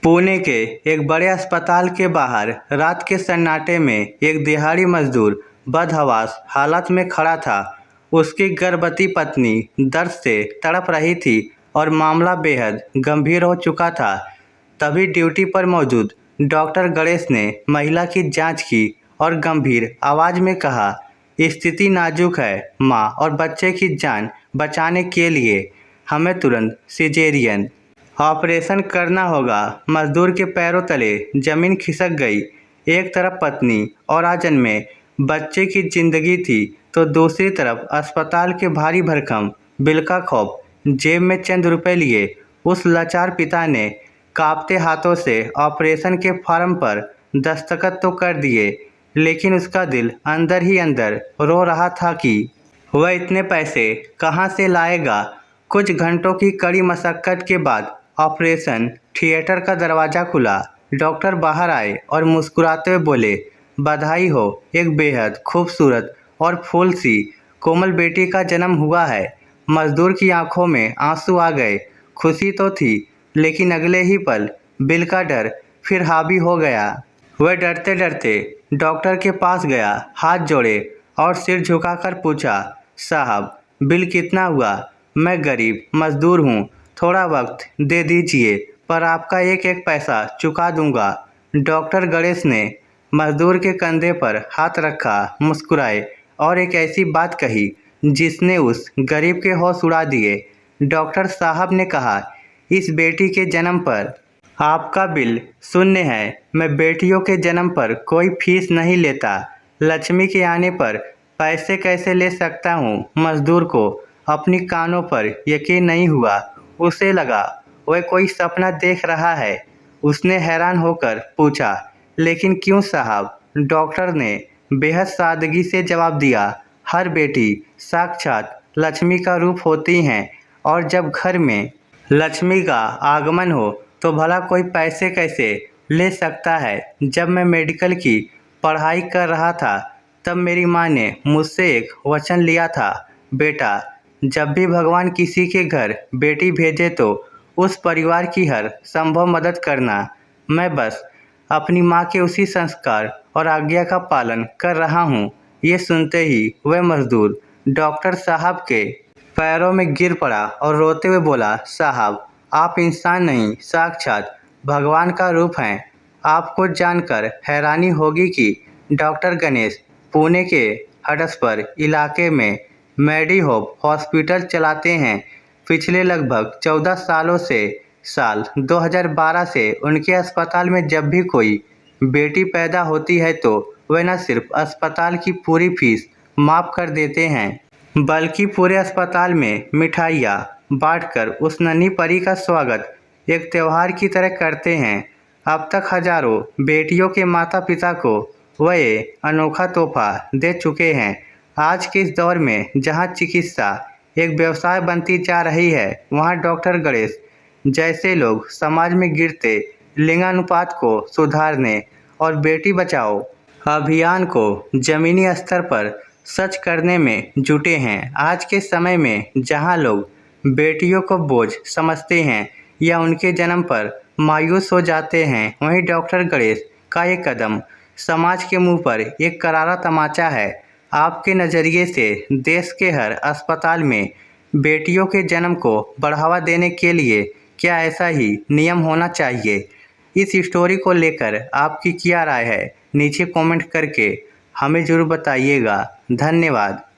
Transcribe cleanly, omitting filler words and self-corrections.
पुणे के एक बड़े अस्पताल के बाहर रात के सन्नाटे में एक दिहाड़ी मजदूर बदहवास हालत में खड़ा था। उसकी गर्भवती पत्नी दर्द से तड़प रही थी और मामला बेहद गंभीर हो चुका था। तभी ड्यूटी पर मौजूद डॉक्टर गणेश ने महिला की जांच की और गंभीर आवाज में कहा, स्थिति नाजुक है माँ और बच्चे की जान बचाने के लिए हमें तुरंत सिजेरियन ऑपरेशन करना होगा। मजदूर के पैरों तले जमीन खिसक गई। एक तरफ पत्नी और आंचल में बच्चे की जिंदगी थी तो दूसरी तरफ अस्पताल के भारी भरकम बिल का खौफ। जेब में चंद रुपए लिए उस लाचार पिता ने कांपते हाथों से ऑपरेशन के फॉर्म पर दस्तखत तो कर दिए, लेकिन उसका दिल अंदर ही अंदर रो रहा था कि वह इतने पैसे कहां से लाएगा। कुछ घंटों की कड़ी मशक्कत के बाद ऑपरेशन थिएटर का दरवाज़ा खुला। डॉक्टर बाहर आए और मुस्कुराते हुए बोले, बधाई हो, एक बेहद खूबसूरत और फूल सी कोमल बेटी का जन्म हुआ है। मजदूर की आंखों में आंसू आ गए। खुशी तो थी, लेकिन अगले ही पल बिल का डर फिर हावी हो गया। वह डरते डरते डॉक्टर के पास गया, हाथ जोड़े और सिर झुकाकर पूछा, साहब बिल कितना हुआ? मैं गरीब मजदूर हूँ, थोड़ा वक्त दे दीजिए, पर आपका एक एक पैसा चुका दूंगा। डॉक्टर गणेश ने मजदूर के कंधे पर हाथ रखा, मुस्कुराए और एक ऐसी बात कही जिसने उस गरीब के होश उड़ा दिए। डॉक्टर साहब ने कहा, इस बेटी के जन्म पर आपका बिल शून्य है। मैं बेटियों के जन्म पर कोई फीस नहीं लेता। लक्ष्मी के आने पर पैसे कैसे ले सकता हूँ? मजदूर को अपनी कानों पर यकीन नहीं हुआ। उसे लगा वह कोई सपना देख रहा है। उसने हैरान होकर पूछा, लेकिन क्यों साहब? डॉक्टर ने बेहद सादगी से जवाब दिया, हर बेटी साक्षात लक्ष्मी का रूप होती हैं और जब घर में लक्ष्मी का आगमन हो तो भला कोई पैसे कैसे ले सकता है। जब मैं मेडिकल की पढ़ाई कर रहा था तब मेरी माँ ने मुझसे एक वचन लिया था, बेटा जब भी भगवान किसी के घर बेटी भेजे तो उस परिवार की हर संभव मदद करना। मैं बस अपनी माँ के उसी संस्कार और आज्ञा का पालन कर रहा हूँ। ये सुनते ही वह मजदूर डॉक्टर साहब के पैरों में गिर पड़ा और रोते हुए बोला, साहब आप इंसान नहीं, साक्षात भगवान का रूप हैं। आपको जानकर हैरानी होगी कि डॉक्टर गणेश पुणे के हडसपर इलाके में मेडिहोप हॉस्पिटल चलाते हैं। पिछले लगभग 14 सालों से साल 2012 से उनके अस्पताल में जब भी कोई बेटी पैदा होती है तो वह न सिर्फ अस्पताल की पूरी फीस माफ़ कर देते हैं, बल्कि पूरे अस्पताल में मिठाइयाँ बांटकर उस नन्ही परी का स्वागत एक त्यौहार की तरह करते हैं। अब तक हजारों बेटियों के माता पिता को वह ये अनोखा तोहफा दे चुके हैं। आज के इस दौर में जहां चिकित्सा एक व्यवसाय बनती जा रही है, वहां डॉक्टर गणेश जैसे लोग समाज में गिरते लिंगानुपात को सुधारने और बेटी बचाओ अभियान को जमीनी स्तर पर सच करने में जुटे हैं। आज के समय में जहां लोग बेटियों को बोझ समझते हैं या उनके जन्म पर मायूस हो जाते हैं, वहीं डॉक्टर गणेश का ये कदम समाज के मुंह पर एक करारा तमाचा है। आपके नज़रिए से देश के हर अस्पताल में बेटियों के जन्म को बढ़ावा देने के लिए क्या ऐसा ही नियम होना चाहिए? इस स्टोरी को लेकर आपकी क्या राय है? नीचे कमेंट करके हमें ज़रूर बताइएगा। धन्यवाद।